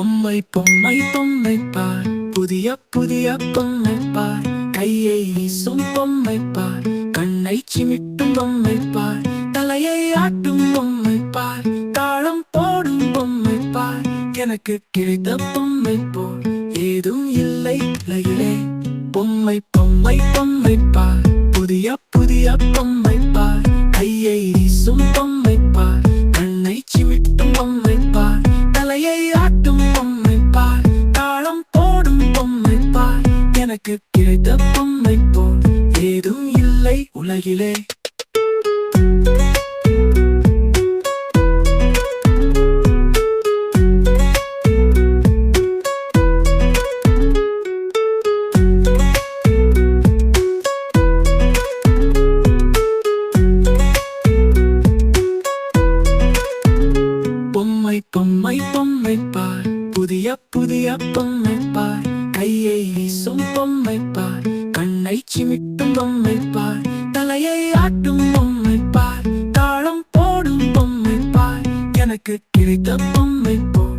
பொம்மை பொம்மை பொம்மை பார், புதிய புதிய பொம்மை பார், கையை வீசும் பொம்மை பார், கண்ணை சிமிட்டும் பொம்மை பார், தலையை ஆட்டும் பொம்மை பார், தாளம் போடும் பொம்மை பார். எனக்கு கிடைத்த பொம்மை போல் ஏதும் இல்லை உலகிலே. பொம்மை பொம்மை பொம்மை பார், புதிய புதிய பொம்மை பார், கையை வீசும் பொம்மை பார், கண்ணை சிமிட்டும் பொம்மை பார், தலையை ஆட்டும் பொம்மை பார், தாளம் போடும் பொம்மை பார். எனக்கு கிடைத்த பொம்மை போல் ஏதும் இல்லை உலகிலே. பொம்மை பொம்மை பொம்மை பார், புதிய புதிய பொம்மை பார், கையை வீசும் பொம்மை பார், கண்ணை சிமிட்டும் பொம்மை பார், தலையை ஆட்டும் பொம்மை பார், தாளம் போடும் பொம்மை பார். எனக்கு கிடைத்த பொம்மை போல்